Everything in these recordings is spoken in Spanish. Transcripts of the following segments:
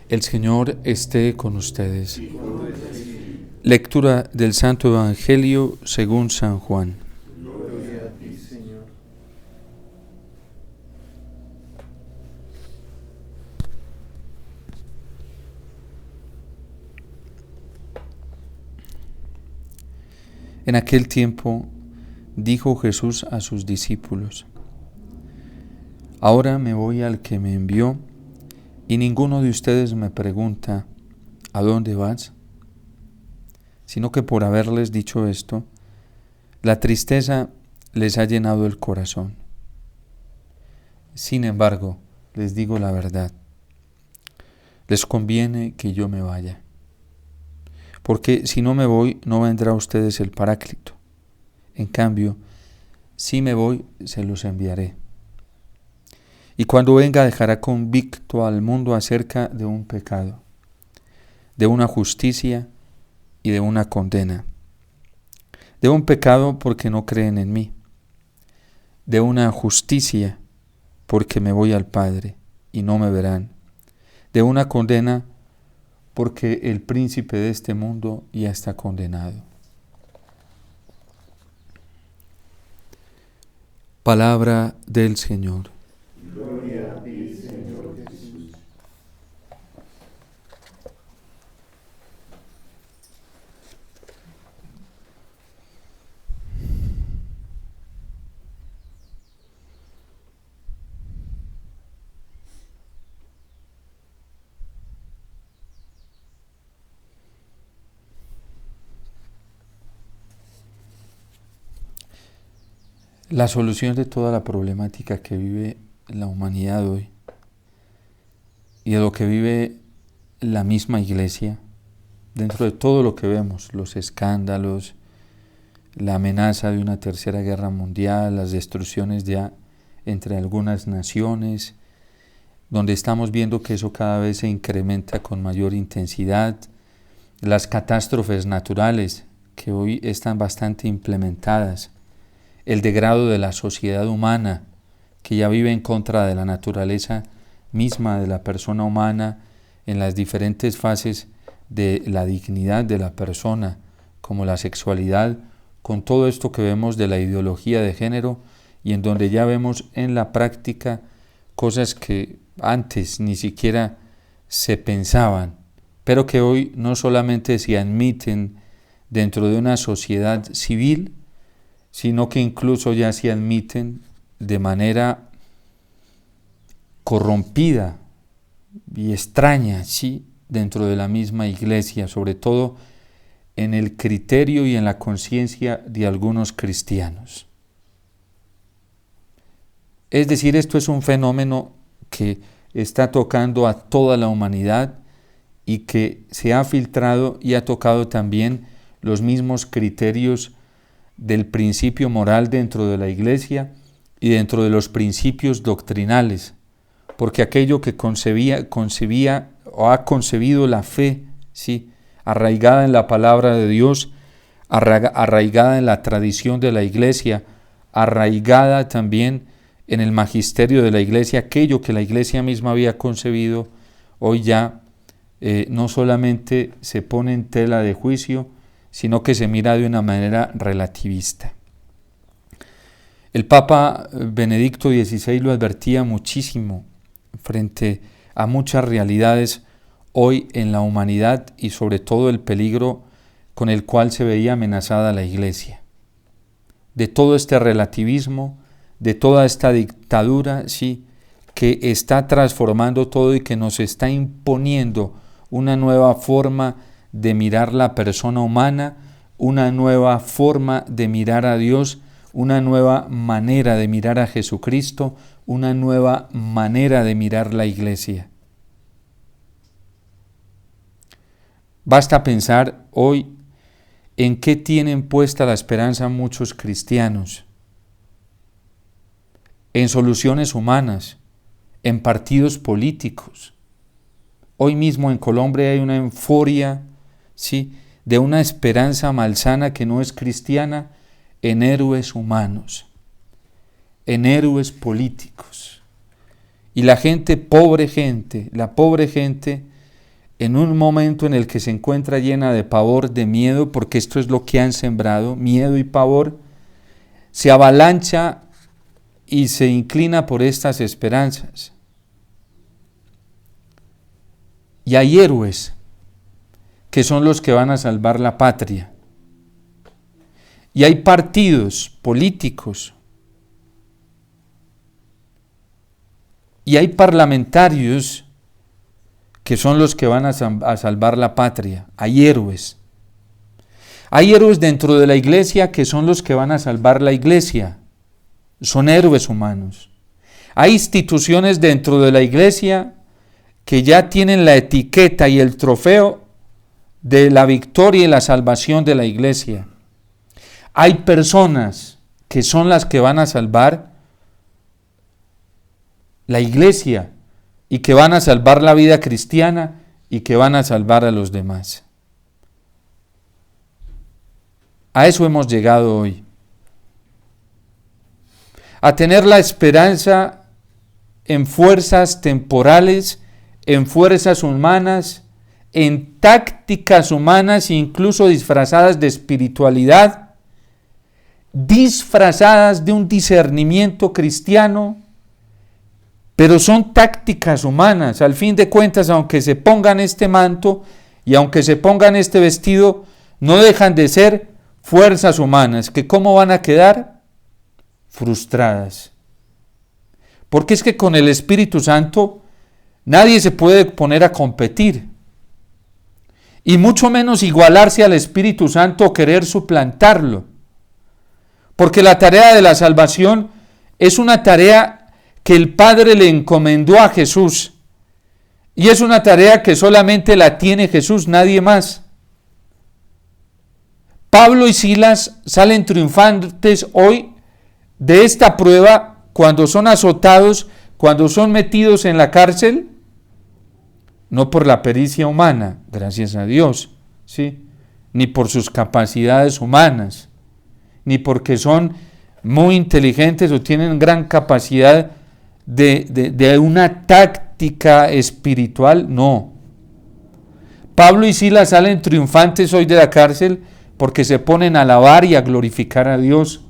El Señor esté con ustedes. Lectura del Santo Evangelio según San Juan. Gloria a ti, Señor. En aquel tiempo dijo Jesús a sus discípulos: Ahora me voy al que me envió, y ninguno de ustedes me pregunta: ¿a dónde vas? Sino que por haberles dicho esto, la tristeza les ha llenado el corazón. Sin embargo, les digo la verdad: les conviene que yo me vaya, porque si no me voy, no vendrá a ustedes el Paráclito. En cambio, si me voy, se los enviaré. Y cuando venga, dejará convicto al mundo acerca de un pecado, de una justicia y de una condena. De un pecado porque no creen en mí. De una justicia porque me voy al Padre y no me verán. De una condena porque el príncipe de este mundo ya está condenado. Palabra del Señor. Gloria a ti, Señor Jesús. La solución de toda la problemática que vive la humanidad hoy y de lo que vive la misma Iglesia, dentro de todo lo que vemos, los escándalos, la amenaza de una tercera guerra mundial, las destrucciones ya entre algunas naciones, donde estamos viendo que eso cada vez se incrementa con mayor intensidad, las catástrofes naturales que hoy están bastante implementadas, el degrado de la sociedad humana que ya vive en contra de la naturaleza misma de la persona humana en las diferentes fases de la dignidad de la persona, como la sexualidad, con todo esto que vemos de la ideología de género y en donde ya vemos en la práctica cosas que antes ni siquiera se pensaban, pero que hoy no solamente se admiten dentro de una sociedad civil, sino que incluso ya se admiten de manera corrompida y extraña, sí, dentro de la misma Iglesia, sobre todo en el criterio y en la conciencia de algunos cristianos. Es decir, esto es un fenómeno que está tocando a toda la humanidad y que se ha filtrado y ha tocado también los mismos criterios del principio moral dentro de la Iglesia y dentro de los principios doctrinales, porque aquello que concebía o ha concebido la fe, ¿sí?, arraigada en la palabra de Dios, arraigada en la tradición de la Iglesia, arraigada también en el magisterio de la Iglesia, aquello que la Iglesia misma había concebido, hoy ya no solamente se pone en tela de juicio, sino que se mira de una manera relativista. El Papa Benedicto XVI lo advertía muchísimo frente a muchas realidades hoy en la humanidad y sobre todo el peligro con el cual se veía amenazada la Iglesia. De todo este relativismo, de toda esta dictadura, sí, que está transformando todo y que nos está imponiendo una nueva forma de mirar la persona humana, una nueva forma de mirar a Dios, una nueva manera de mirar a Jesucristo, una nueva manera de mirar la Iglesia. Basta pensar hoy en qué tienen puesta la esperanza muchos cristianos: en soluciones humanas, en partidos políticos. Hoy mismo en Colombia hay una euforia, ¿sí?, de una esperanza malsana que no es cristiana en héroes humanos, en héroes políticos. Y la pobre gente, en un momento en el que se encuentra llena de pavor, de miedo, porque esto es lo que han sembrado, miedo y pavor, se avalancha y se inclina por estas esperanzas. Y hay héroes que son los que van a salvar la patria. Y hay partidos políticos. Y hay parlamentarios que son los que van a salvar la patria. Hay héroes. Hay héroes dentro de la iglesia que son los que van a salvar la iglesia. Son héroes humanos. Hay instituciones dentro de la iglesia que ya tienen la etiqueta y el trofeo de la victoria y la salvación de la iglesia. Hay personas que son las que van a salvar la iglesia y que van a salvar la vida cristiana y que van a salvar a los demás. A eso hemos llegado hoy. A tener la esperanza en fuerzas temporales, en fuerzas humanas, en tácticas humanas, incluso disfrazadas de espiritualidad, disfrazadas de un discernimiento cristiano, pero son tácticas humanas. Al fin de cuentas, aunque se pongan este manto y aunque se pongan este vestido, no dejan de ser fuerzas humanas, que ¿cómo van a quedar? Frustradas. Porque es que con el Espíritu Santo nadie se puede poner a competir, y mucho menos igualarse al Espíritu Santo o querer suplantarlo. Porque la tarea de la salvación es una tarea que el Padre le encomendó a Jesús. Y es una tarea que solamente la tiene Jesús, nadie más. Pablo y Silas salen triunfantes hoy de esta prueba cuando son azotados, cuando son metidos en la cárcel, no por la pericia humana, gracias a Dios, ¿sí? Ni por sus capacidades humanas, ni porque son muy inteligentes o tienen gran capacidad de una táctica espiritual, no. Pablo y Silas salen triunfantes hoy de la cárcel porque se ponen a alabar y a glorificar a Dios,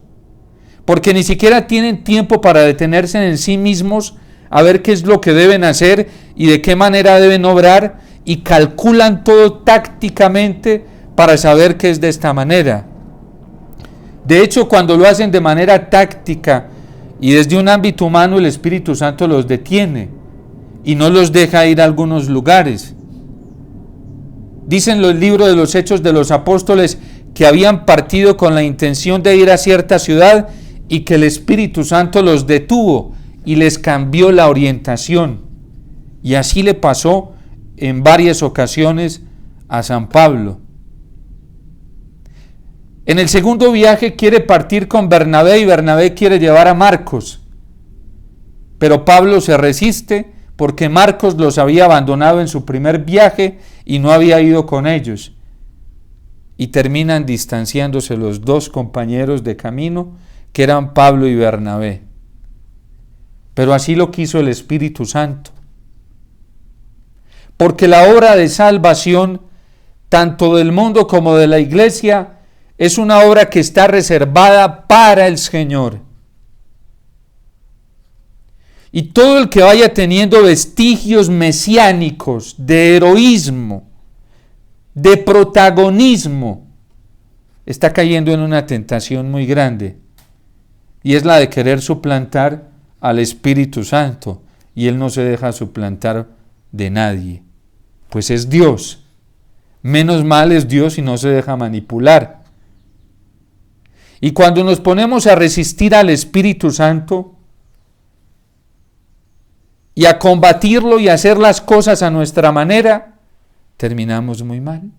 porque ni siquiera tienen tiempo para detenerse en sí mismos a ver qué es lo que deben hacer y de qué manera deben obrar, y calculan todo tácticamente para saber que es de esta manera. De hecho, cuando lo hacen de manera táctica y desde un ámbito humano, el Espíritu Santo los detiene y no los deja ir a algunos lugares. Dicen los libros de los Hechos de los Apóstoles que habían partido con la intención de ir a cierta ciudad y que el Espíritu Santo los detuvo y les cambió la orientación. Y así le pasó en varias ocasiones a San Pablo. En el segundo viaje quiere partir con Bernabé y Bernabé quiere llevar a Marcos. Pero Pablo se resiste porque Marcos los había abandonado en su primer viaje y no había ido con ellos. Y terminan distanciándose los dos compañeros de camino, que eran Pablo y Bernabé. Pero así lo quiso el Espíritu Santo. Porque la obra de salvación, tanto del mundo como de la iglesia, es una obra que está reservada para el Señor. Y todo el que vaya teniendo vestigios mesiánicos de heroísmo, de protagonismo, está cayendo en una tentación muy grande, y es la de querer suplantar al Espíritu Santo, y Él no se deja suplantar de nadie, pues es Dios. Menos mal es Dios y no se deja manipular. Y cuando nos ponemos a resistir al Espíritu Santo y a combatirlo y a hacer las cosas a nuestra manera, terminamos muy mal.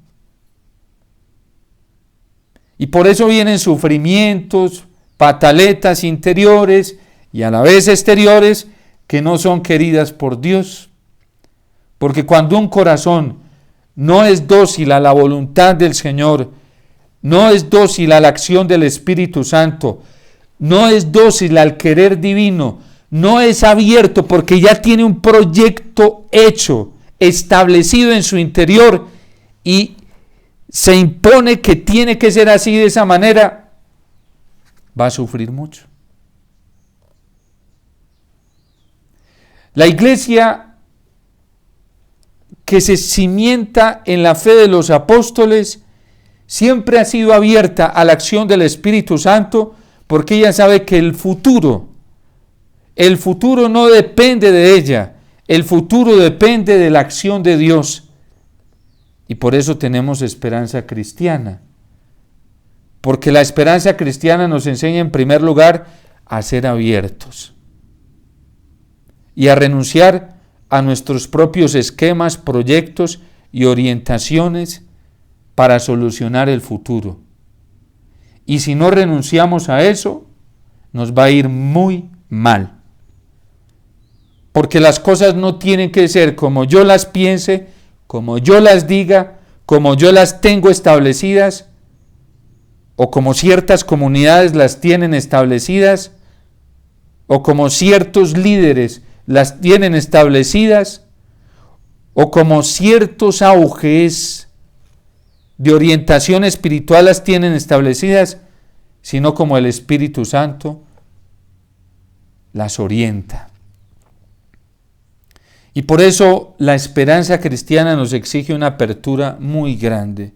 Y por eso vienen sufrimientos, pataletas interiores y a la vez exteriores que no son queridas por Dios. Porque cuando un corazón no es dócil a la voluntad del Señor, no es dócil a la acción del Espíritu Santo, no es dócil al querer divino, no es abierto porque ya tiene un proyecto hecho establecido en su interior y se impone que tiene que ser así de esa manera, va a sufrir mucho. La iglesia que se cimienta en la fe de los apóstoles siempre ha sido abierta a la acción del Espíritu Santo, porque ella sabe que el futuro no depende de ella, el futuro depende de la acción de Dios. Y por eso tenemos esperanza cristiana, porque la esperanza cristiana nos enseña en primer lugar a ser abiertos y a renunciar a nuestros propios esquemas, proyectos y orientaciones para solucionar el futuro. Y si no renunciamos a eso, nos va a ir muy mal. Porque las cosas no tienen que ser como yo las piense, como yo las diga, como yo las tengo establecidas, o como ciertas comunidades las tienen establecidas, o como ciertos líderes las tienen establecidas, o como ciertos auges de orientación espiritual las tienen establecidas, sino como el Espíritu Santo las orienta. Y por eso la esperanza cristiana nos exige una apertura muy grande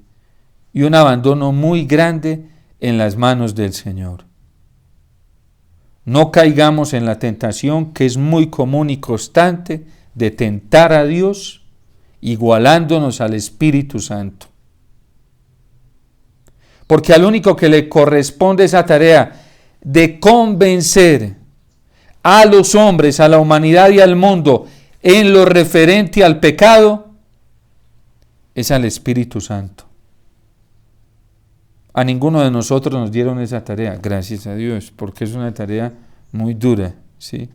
y un abandono muy grande en las manos del Señor. No caigamos en la tentación que es muy común y constante de tentar a Dios igualándonos al Espíritu Santo. Porque al único que le corresponde esa tarea de convencer a los hombres, a la humanidad y al mundo en lo referente al pecado, es al Espíritu Santo. A ninguno de nosotros nos dieron esa tarea, gracias a Dios, porque es una tarea muy dura, ¿sí?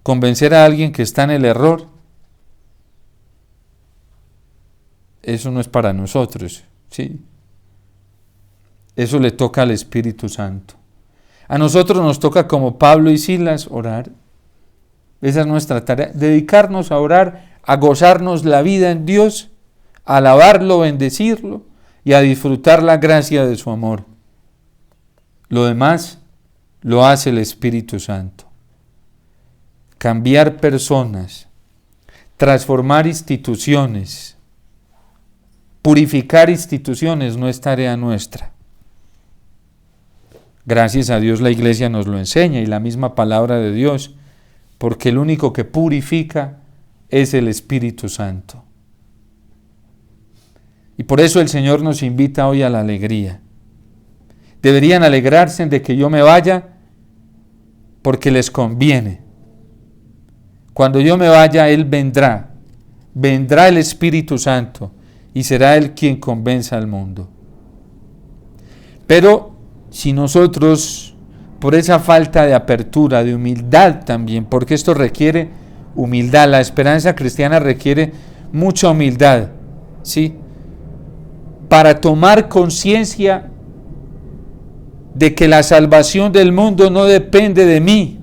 Convencer a alguien que está en el error, eso no es para nosotros, ¿sí? Eso le toca al Espíritu Santo. A nosotros nos toca, como Pablo y Silas, orar. Esa es nuestra tarea, dedicarnos a orar, a gozarnos la vida en Dios, a alabarlo, bendecirlo y a disfrutar la gracia de su amor. Lo demás lo hace el Espíritu Santo. Cambiar personas, transformar instituciones, purificar instituciones no es tarea nuestra. Gracias a Dios la iglesia nos lo enseña y la misma palabra de Dios, porque el único que purifica es el Espíritu Santo. Y por eso el Señor nos invita hoy a la alegría. Deberían alegrarse de que yo me vaya porque les conviene. Cuando yo me vaya, Él vendrá. Vendrá el Espíritu Santo y será Él quien convenza al mundo. Pero si nosotros, por esa falta de apertura, de humildad también, porque esto requiere humildad, la esperanza cristiana requiere mucha humildad, ¿sí? Para tomar conciencia de que la salvación del mundo no depende de mí,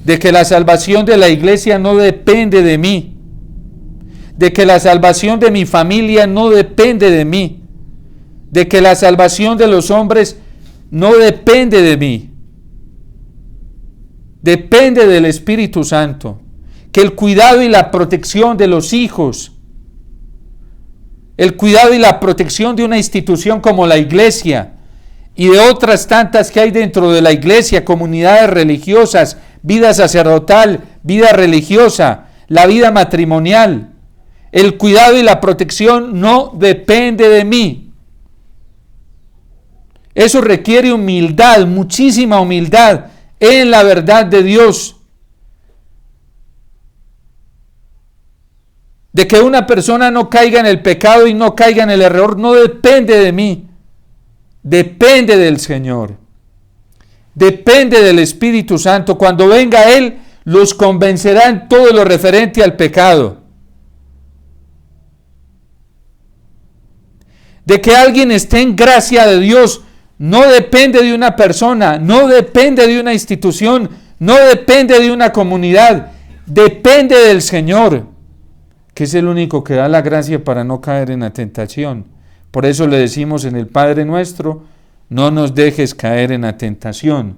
de que la salvación de la iglesia no depende de mí, de que la salvación de mi familia no depende de mí, de que la salvación de los hombres no depende de mí, depende del Espíritu Santo, que el cuidado y la protección de los hijos, el cuidado y la protección de una institución como la iglesia y de otras tantas que hay dentro de la iglesia, comunidades religiosas, vida sacerdotal, vida religiosa, la vida matrimonial, el cuidado y la protección no depende de mí. Eso requiere humildad, muchísima humildad en la verdad de Dios. De que una persona no caiga en el pecado y no caiga en el error no depende de mí, depende del Señor, depende del Espíritu Santo. Cuando venga Él, los convencerá en todo lo referente al pecado. De que alguien esté en gracia de Dios no depende de una persona, no depende de una institución, no depende de una comunidad, Depende del Señor, que es el único que da la gracia para no caer en la tentación. Por eso le decimos en el Padre Nuestro, no nos dejes caer en la tentación.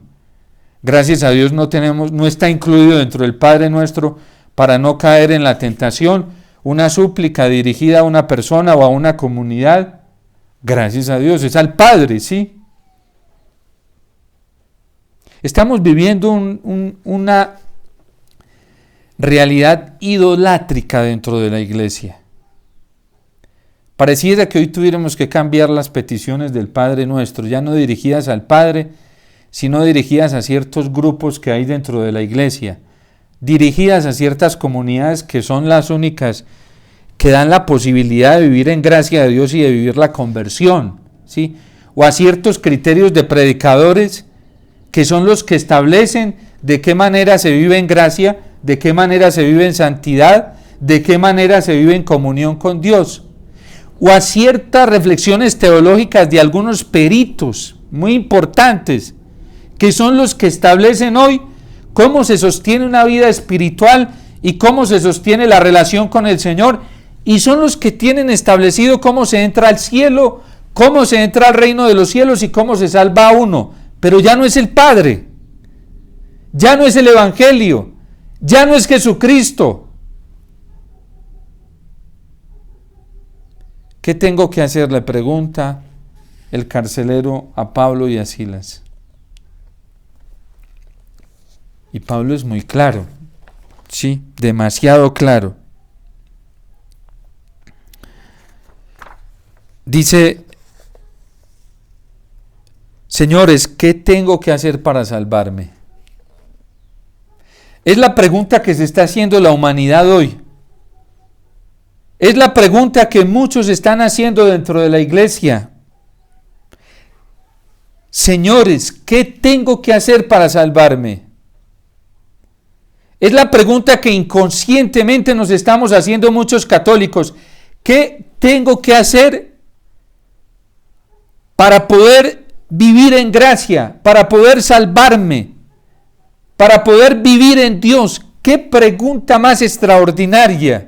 Gracias a Dios no está incluido dentro del Padre Nuestro para no caer en la tentación una súplica dirigida a una persona o a una comunidad. Gracias a Dios, es al Padre, ¿sí? Estamos viviendo una realidad idolátrica dentro de la iglesia. Pareciera que hoy tuviéramos que cambiar las peticiones del Padre Nuestro, ya no dirigidas al Padre, sino dirigidas a ciertos grupos que hay dentro de la iglesia, dirigidas a ciertas comunidades que son las únicas que dan la posibilidad de vivir en gracia de Dios y de vivir la conversión, ¿sí? O a ciertos criterios de predicadores que son los que establecen de qué manera se vive en gracia, de qué manera se vive en santidad, de qué manera se vive en comunión con Dios, o a ciertas reflexiones teológicas de algunos peritos muy importantes, que son los que establecen hoy cómo se sostiene una vida espiritual y cómo se sostiene la relación con el Señor, y son los que tienen establecido cómo se entra al cielo, cómo se entra al reino de los cielos y cómo se salva a uno. Pero ya no es el Padre, ya no es el Evangelio, ya no es Jesucristo. ¿Qué tengo que hacer?, le pregunta el carcelero a Pablo y a Silas. Y Pablo es muy claro, sí, demasiado claro. Dice: señores, ¿qué tengo que hacer para salvarme? Es la pregunta que se está haciendo la humanidad hoy. Es la pregunta que muchos están haciendo dentro de la iglesia. Señores, ¿qué tengo que hacer para salvarme? Es la pregunta que inconscientemente nos estamos haciendo muchos católicos. ¿Qué tengo que hacer para poder vivir en gracia, para poder salvarme, para poder vivir en Dios? ¡Qué pregunta más extraordinaria!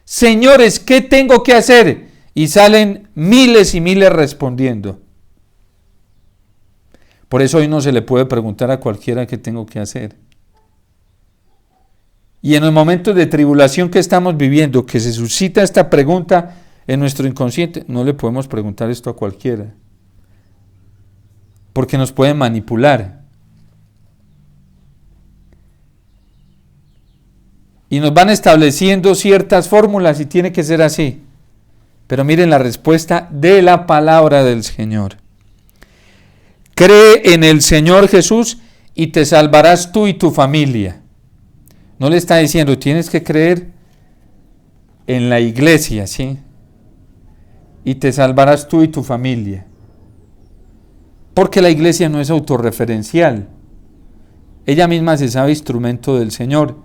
Señores, ¿qué tengo que hacer? Y salen miles y miles respondiendo. Por eso hoy no se le puede preguntar a cualquiera qué tengo que hacer. Y en los momentos de tribulación que estamos viviendo, que se suscita esta pregunta en nuestro inconsciente, no le podemos preguntar esto a cualquiera, porque nos pueden manipular. Y nos van estableciendo ciertas fórmulas y tiene que ser así. Pero miren la respuesta de la palabra del Señor. Cree en el Señor Jesús y te salvarás tú y tu familia. No le está diciendo, tienes que creer en la iglesia, ¿sí? Y te salvarás tú y tu familia. Porque la iglesia no es autorreferencial. Ella misma se sabe instrumento del Señor.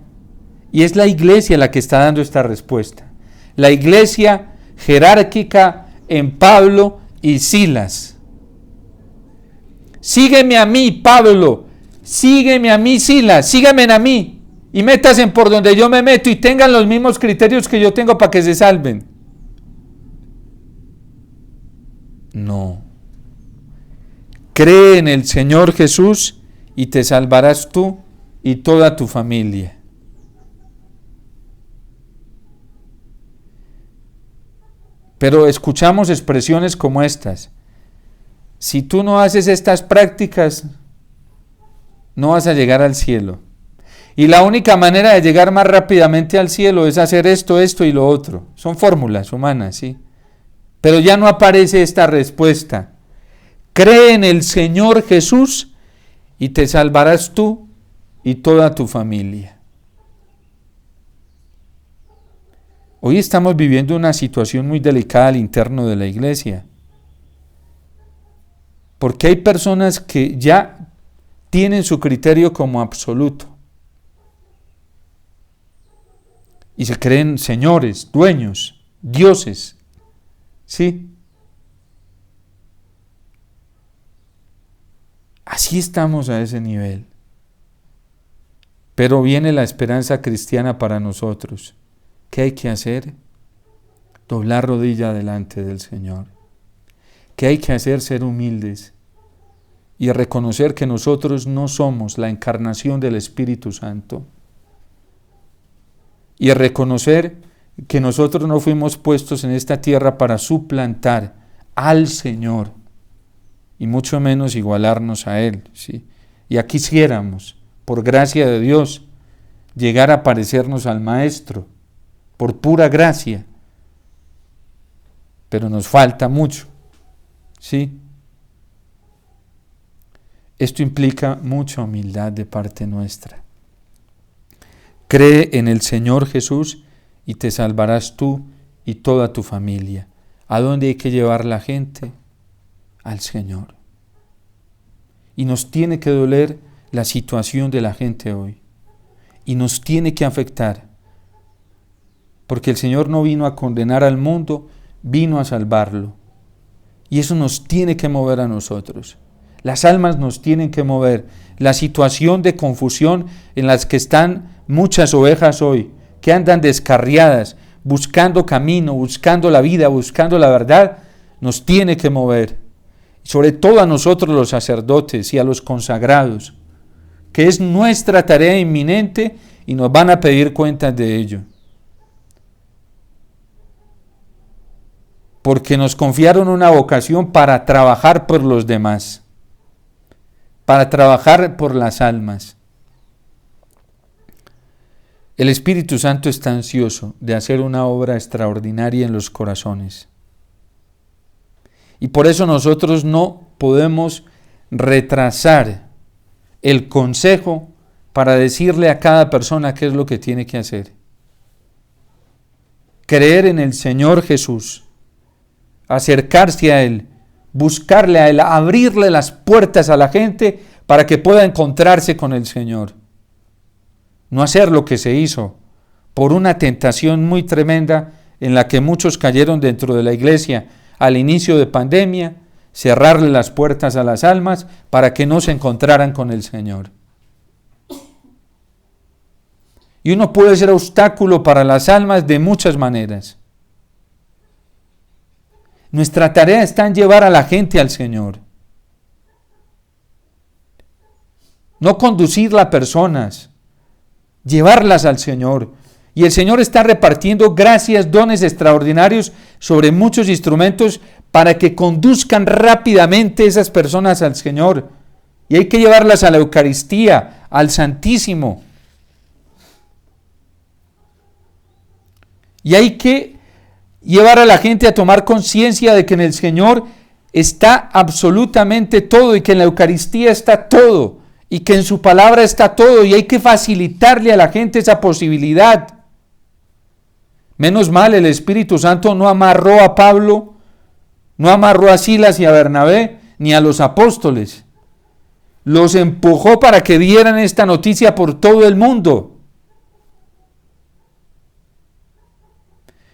Y es la iglesia la que está dando esta respuesta. La iglesia jerárquica en Pablo y Silas. Sígueme a mí, Pablo. Sígueme a mí, Silas. Sígueme a mí. Y métanse por donde yo me meto y tengan los mismos criterios que yo tengo para que se salven. No. Cree en el Señor Jesús y te salvarás tú y toda tu familia. Pero escuchamos expresiones como estas: si tú no haces estas prácticas, no vas a llegar al cielo. Y la única manera de llegar más rápidamente al cielo es hacer esto, esto y lo otro. Son fórmulas humanas, ¿sí? Pero ya no aparece esta respuesta. Cree en el Señor Jesús y te salvarás tú y toda tu familia. Hoy estamos viviendo una situación muy delicada al interno de la iglesia, porque hay personas que ya tienen su criterio como absoluto y se creen señores, dueños, dioses, ¿sí? Así estamos a ese nivel. Pero viene la esperanza cristiana para nosotros. ¿Qué hay que hacer? Doblar rodilla delante del Señor. ¿Qué hay que hacer? Ser humildes y reconocer que nosotros no somos la encarnación del Espíritu Santo. Y reconocer que nosotros no fuimos puestos en esta tierra para suplantar al Señor y mucho menos igualarnos a Él, ¿sí? Y aquí quisiéramos, por gracia de Dios, llegar a parecernos al Maestro, por pura gracia, pero nos falta mucho, ¿sí? Esto implica mucha humildad de parte nuestra. Cree en el Señor Jesús y te salvarás tú y toda tu familia. ¿A dónde hay que llevar la gente? Al Señor. Y nos tiene que doler la situación de la gente hoy. Y nos tiene que afectar. Porque el Señor no vino a condenar al mundo, vino a salvarlo. Y eso nos tiene que mover a nosotros. Las almas nos tienen que mover. La situación de confusión en las que están muchas ovejas hoy, que andan descarriadas, buscando camino, buscando la vida, buscando la verdad, nos tiene que mover. Sobre todo a nosotros los sacerdotes y a los consagrados, que es nuestra tarea inminente y nos van a pedir cuentas de ello. Porque nos confiaron una vocación para trabajar por los demás, para trabajar por las almas. El Espíritu Santo está ansioso de hacer una obra extraordinaria en los corazones. Y por eso nosotros no podemos retrasar el consejo para decirle a cada persona qué es lo que tiene que hacer. Creer en el Señor Jesús, acercarse a Él, buscarle a Él, abrirle las puertas a la gente para que pueda encontrarse con el Señor. No hacer lo que se hizo por una tentación muy tremenda en la que muchos cayeron dentro de la iglesia al inicio de pandemia, cerrarle las puertas a las almas para que no se encontraran con el Señor. Y uno puede ser obstáculo para las almas de muchas maneras. Nuestra tarea está en llevar a la gente al Señor. No conducirla a personas, llevarlas al Señor. Y el Señor está repartiendo gracias, dones extraordinarios sobre muchos instrumentos para que conduzcan rápidamente esas personas al Señor. Y hay que llevarlas a la Eucaristía, al Santísimo. Y hay que llevar a la gente a tomar conciencia de que en el Señor está absolutamente todo y que en la Eucaristía está todo y que en su palabra está todo y hay que facilitarle a la gente esa posibilidad. Menos mal el Espíritu Santo no amarró a Pablo, no amarró a Silas y a Bernabé, ni a los apóstoles. Los empujó para que dieran esta noticia por todo el mundo.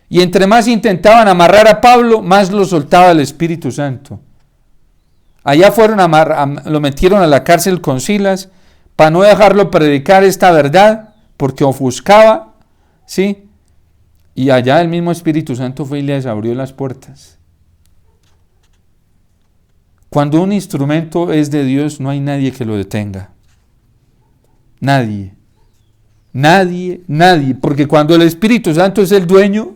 Y entre más intentaban amarrar a Pablo, más lo soltaba el Espíritu Santo. Allá fueron lo metieron a la cárcel con Silas para no dejarlo predicar esta verdad, porque ofuscaba, ¿sí? Y allá el mismo Espíritu Santo fue y les abrió las puertas. Cuando un instrumento es de Dios, no hay nadie que lo detenga. Nadie. Nadie, nadie. Porque cuando el Espíritu Santo es el dueño,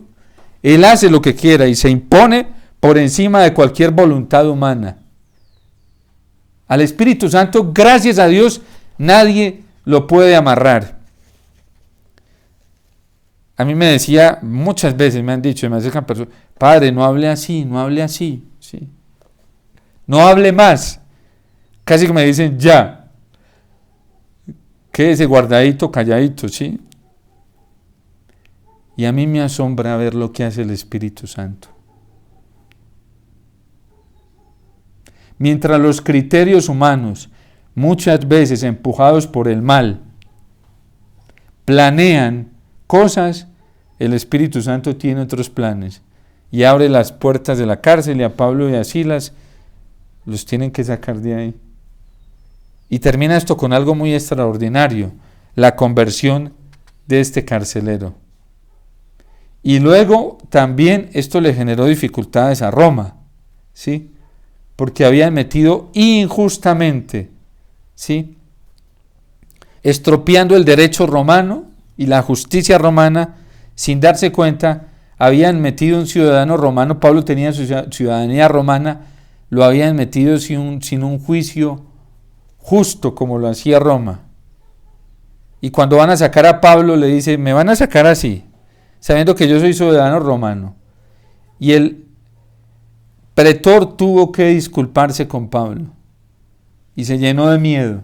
Él hace lo que quiera y se impone por encima de cualquier voluntad humana. Al Espíritu Santo, gracias a Dios, nadie lo puede amarrar. A mí me decía, muchas veces me han dicho, me acercan personas, padre, no hable así, no hable así, ¿sí? No hable más. Casi que me dicen, ya, quédese guardadito, calladito, ¿sí? Y a mí me asombra ver lo que hace el Espíritu Santo. Mientras los criterios humanos, muchas veces empujados por el mal, planean cosas, el Espíritu Santo tiene otros planes y abre las puertas de la cárcel y a Pablo y a Silas los tienen que sacar de ahí. Y termina esto con algo muy extraordinario. la conversión de este carcelero. Y luego también esto le generó dificultades a Roma, ¿sí? Porque habían metido injustamente, ¿sí?, estropeando el derecho romano y la justicia romana, sin darse cuenta, habían metido un ciudadano romano. Pablo tenía su ciudadanía romana, lo habían metido sin un juicio justo como lo hacía Roma. Y cuando van a sacar a Pablo le dice, me van a sacar así, sabiendo que yo soy ciudadano romano. Y el pretor tuvo que disculparse con Pablo y se llenó de miedo.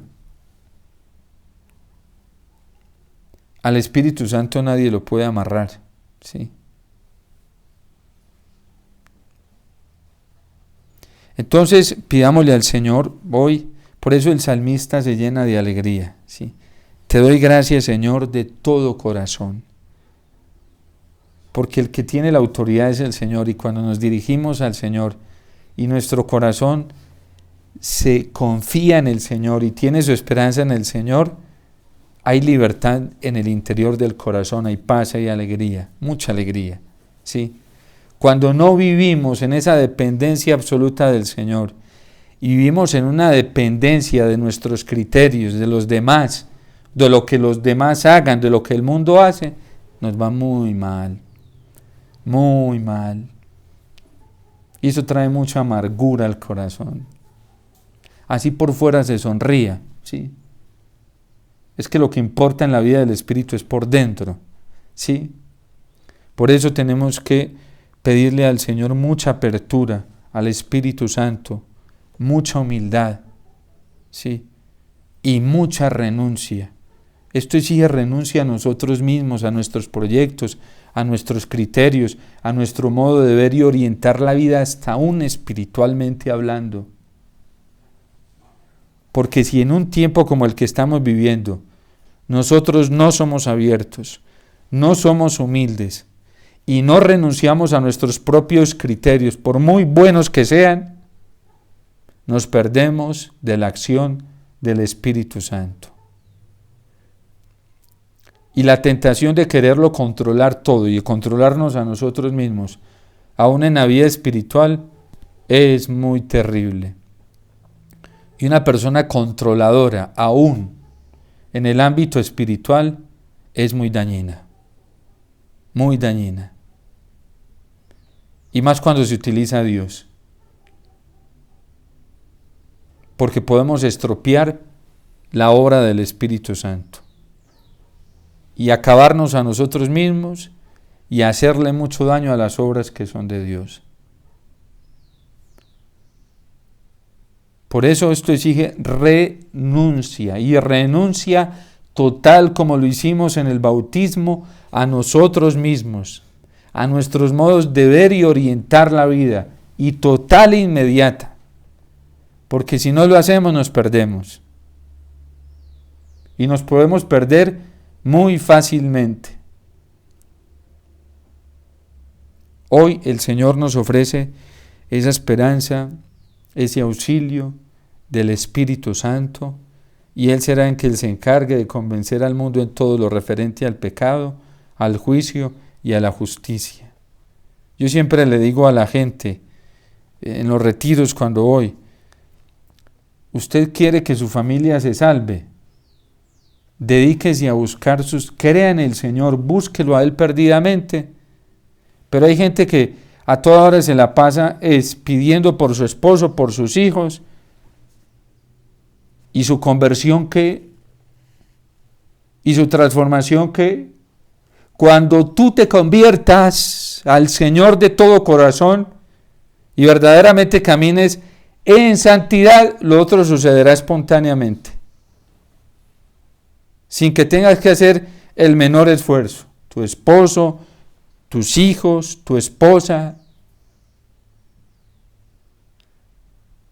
Al Espíritu Santo nadie lo puede amarrar, ¿sí? Entonces pidámosle al Señor hoy, por eso el salmista se llena de alegría, ¿sí? Te doy gracias, Señor, de todo corazón, porque el que tiene la autoridad es el Señor, y cuando nos dirigimos al Señor y nuestro corazón se confía en el Señor y tiene su esperanza en el Señor, hay libertad en el interior del corazón, hay paz y alegría, mucha alegría, ¿sí? Cuando no vivimos en esa dependencia absoluta del Señor y vivimos en una dependencia de nuestros criterios, de los demás, de lo que los demás hagan, de lo que el mundo hace, nos va muy mal, muy mal. Y eso trae mucha amargura al corazón. Así por fuera se sonría, ¿sí? Es que lo que importa en la vida del Espíritu es por dentro, ¿sí? Por eso tenemos que pedirle al Señor mucha apertura, al Espíritu Santo, mucha humildad, ¿sí? Y mucha renuncia. Esto exige renuncia a nosotros mismos, a nuestros proyectos, a nuestros criterios, a nuestro modo de ver y orientar la vida, hasta aún espiritualmente hablando. Porque si en un tiempo como el que estamos viviendo, nosotros no somos abiertos, no somos humildes y no renunciamos a nuestros propios criterios, por muy buenos que sean, nos perdemos de la acción del Espíritu Santo. Y la tentación de quererlo controlar todo y de controlarnos a nosotros mismos, aún en la vida espiritual, es muy terrible. Y una persona controladora, aún en el ámbito espiritual, es muy dañina. Muy dañina. Y más cuando se utiliza a Dios. Porque podemos estropear la obra del Espíritu Santo. Y acabarnos a nosotros mismos y hacerle mucho daño a las obras que son de Dios. Por eso esto exige renuncia, y renuncia total, como lo hicimos en el bautismo, a nosotros mismos, a nuestros modos de ver y orientar la vida, y total e inmediata, porque si no lo hacemos nos perdemos, y nos podemos perder muy fácilmente. Hoy el Señor nos ofrece esa esperanza, ese auxilio del Espíritu Santo, y Él será en que Él se encargue de convencer al mundo en todo lo referente al pecado, al juicio y a la justicia. Yo siempre le digo a la gente, en los retiros cuando voy, usted quiere que su familia se salve, dedíquese a buscar crea en el Señor, búsquelo a Él perdidamente. Pero hay gente que a toda hora se la pasa pidiendo por su esposo, por sus hijos, y su conversión, ¿qué? Y su transformación, ¿qué? Cuando tú te conviertas al Señor de todo corazón y verdaderamente camines en santidad, lo otro sucederá espontáneamente, sin que tengas que hacer el menor esfuerzo. Tu esposo, tus hijos, tu esposa.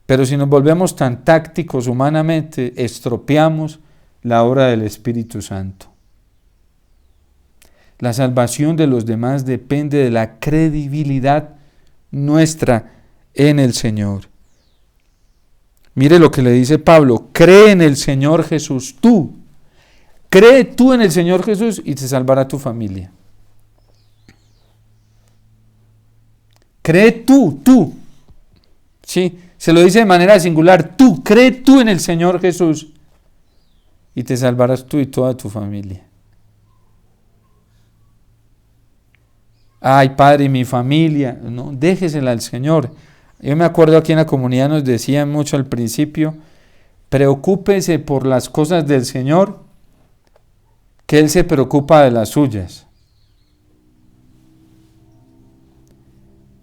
Pero si nos volvemos tan tácticos humanamente, estropeamos la obra del Espíritu Santo. La salvación de los demás depende de la credibilidad nuestra en el Señor. Mire lo que le dice Pablo: cree en el Señor Jesús tú, Cree tú en el Señor Jesús y te salvará tu familia. Cree tú. Sí, se lo dice de manera singular. Cree tú en el Señor Jesús y te salvarás tú y toda tu familia. Ay, Padre, mi familia. No, déjesela al Señor. Yo me acuerdo aquí en la comunidad nos decían mucho al principio, preocúpese por las cosas del Señor, que Él se preocupa de las suyas.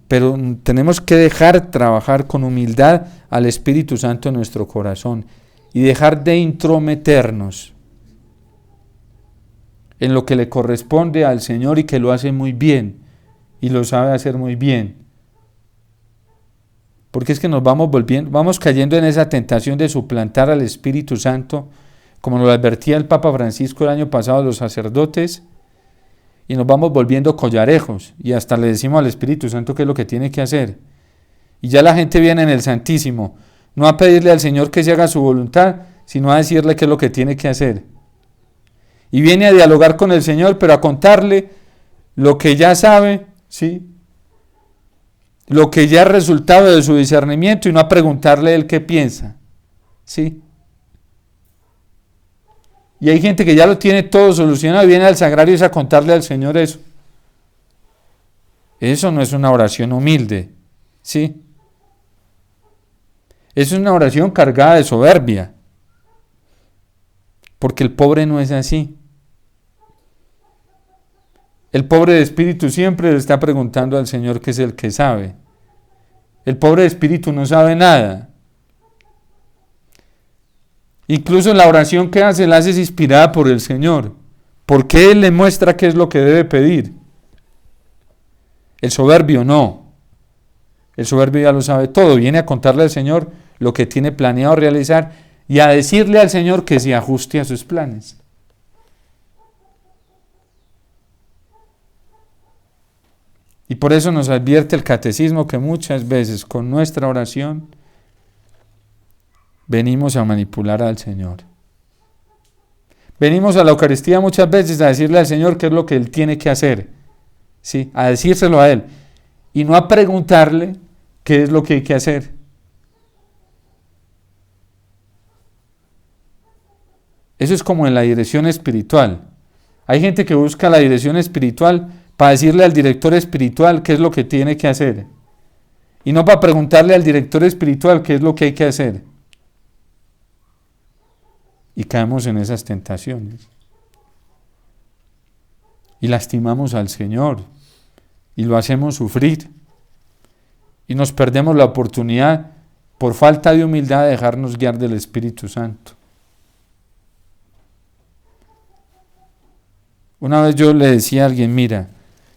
Pero tenemos que dejar trabajar con humildad al Espíritu Santo en nuestro corazón y dejar de intrometernos en lo que le corresponde al Señor y que lo hace muy bien y lo sabe hacer muy bien. Porque es que nos vamos cayendo en esa tentación de suplantar al Espíritu Santo, como nos lo advertía el Papa Francisco el año pasado a los sacerdotes, y nos vamos volviendo collarejos y hasta le decimos al Espíritu Santo qué es lo que tiene que hacer. Y ya la gente viene en el Santísimo, no a pedirle al Señor que se haga su voluntad, sino a decirle qué es lo que tiene que hacer. Y viene a dialogar con el Señor, pero a contarle lo que ya sabe, ¿sí? Lo que ya es resultado de su discernimiento y no a preguntarle él qué piensa, ¿sí? Y hay gente que ya lo tiene todo solucionado y viene al sagrario a contarle al Señor eso. Eso no es una oración humilde, ¿sí? Eso es una oración cargada de soberbia, porque el pobre no es así. El pobre de espíritu siempre le está preguntando al Señor, que es el que sabe. El pobre de espíritu no sabe nada. Incluso la oración que hace, la hace inspirada por el Señor, porque Él le muestra qué es lo que debe pedir. El soberbio no. El soberbio ya lo sabe todo, viene a contarle al Señor lo que tiene planeado realizar y a decirle al Señor que se ajuste a sus planes. Y por eso nos advierte el catecismo que muchas veces con nuestra oración venimos a manipular al Señor. Venimos a la Eucaristía muchas veces a decirle al Señor qué es lo que Él tiene que hacer, ¿sí? A decírselo a Él y no a preguntarle qué es lo que hay que hacer. Eso es como en la dirección espiritual. Hay gente que busca la dirección espiritual para decirle al director espiritual qué es lo que tiene que hacer y no para preguntarle al director espiritual qué es lo que hay que hacer. Y caemos en esas tentaciones. Y lastimamos al Señor. Y lo hacemos sufrir. Y nos perdemos la oportunidad, por falta de humildad, de dejarnos guiar del Espíritu Santo. Una vez yo le decía a alguien, mira,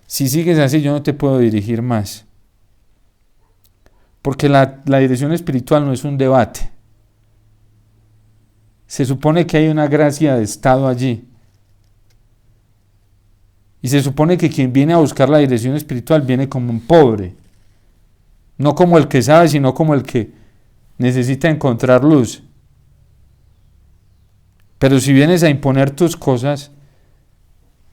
si sigues así yo no te puedo dirigir más. Porque la dirección espiritual no es un debate. Se supone que hay una gracia de estado allí. Y se supone que quien viene a buscar la dirección espiritual viene como un pobre. No como el que sabe, sino como el que necesita encontrar luz. Pero si vienes a imponer tus cosas,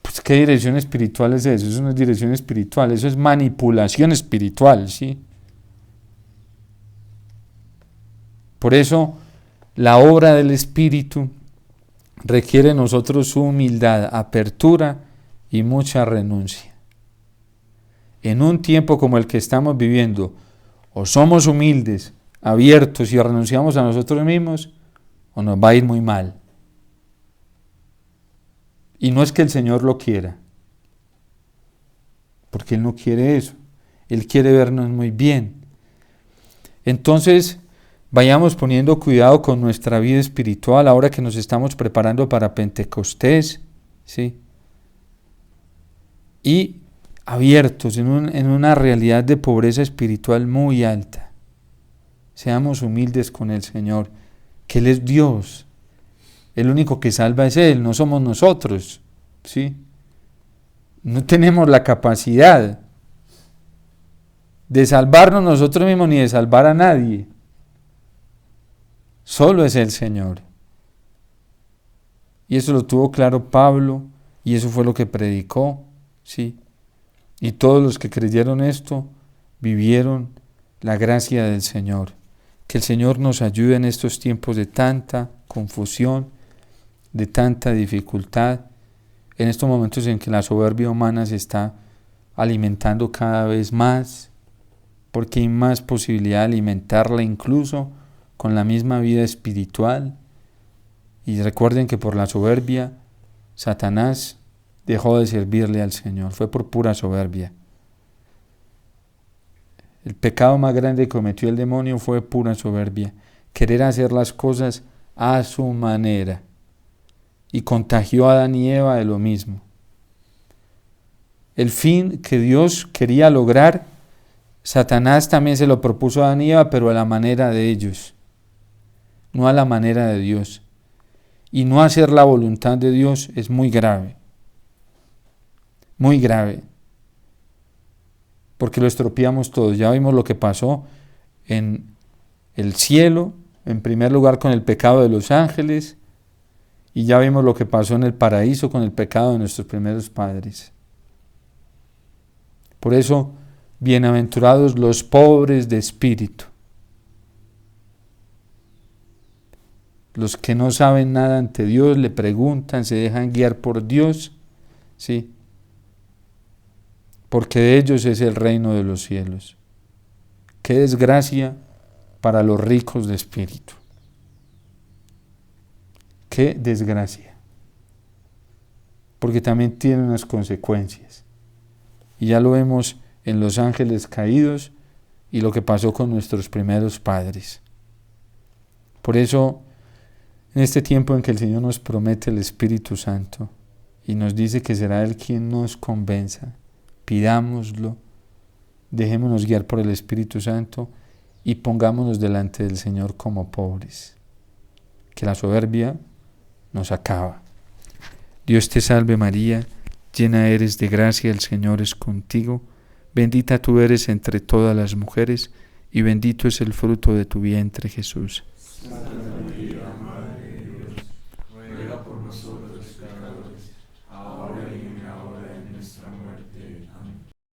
pues ¿qué dirección espiritual es eso? Eso no es dirección espiritual, eso es manipulación espiritual, ¿sí? Por eso la obra del Espíritu requiere en nosotros su humildad, apertura y mucha renuncia. En un tiempo como el que estamos viviendo, o somos humildes, abiertos y renunciamos a nosotros mismos, o nos va a ir muy mal. Y no es que el Señor lo quiera, porque Él no quiere eso. Él quiere vernos muy bien. Entonces, vayamos poniendo cuidado con nuestra vida espiritual ahora que nos estamos preparando para Pentecostés, ¿sí? Y abiertos en una realidad de pobreza espiritual muy alta. Seamos humildes con el Señor, que Él es Dios. El único que salva es Él, no somos nosotros, ¿sí? No tenemos la capacidad de salvarnos nosotros mismos ni de salvar a nadie. Solo es el Señor. Y eso lo tuvo claro Pablo, y eso fue lo que predicó, ¿sí? Y todos los que creyeron esto vivieron la gracia del Señor. Que el Señor nos ayude en estos tiempos de tanta confusión, de tanta dificultad, en estos momentos en que la soberbia humana se está alimentando cada vez más, porque hay más posibilidad de alimentarla incluso con la misma vida espiritual. Y recuerden que por la soberbia, Satanás dejó de servirle al Señor, fue por pura soberbia. El pecado más grande que cometió el demonio fue pura soberbia, querer hacer las cosas a su manera. Y contagió a Adán y Eva de lo mismo. El fin que Dios quería lograr, Satanás también se lo propuso a Adán y Eva, pero a la manera de ellos, no a la manera de Dios. Y no hacer la voluntad de Dios es muy grave, porque lo estropeamos todos. Ya vimos lo que pasó en el cielo, en primer lugar con el pecado de los ángeles, y ya vimos lo que pasó en el paraíso con el pecado de nuestros primeros padres. Por eso, bienaventurados los pobres de espíritu, los que no saben nada ante Dios, le preguntan, se dejan guiar por Dios, ¿sí? Porque de ellos es el reino de los cielos. Qué desgracia para los ricos de espíritu. Qué desgracia. Porque también tiene unas consecuencias. Y ya lo vemos en los ángeles caídos y lo que pasó con nuestros primeros padres. Por eso, en este tiempo en que el Señor nos promete el Espíritu Santo y nos dice que será Él quien nos convenza, pidámoslo, dejémonos guiar por el Espíritu Santo y pongámonos delante del Señor como pobres, que la soberbia nos acaba. Dios te salve María, llena eres de gracia, el Señor es contigo, bendita tú eres entre todas las mujeres y bendito es el fruto de tu vientre Jesús. Santa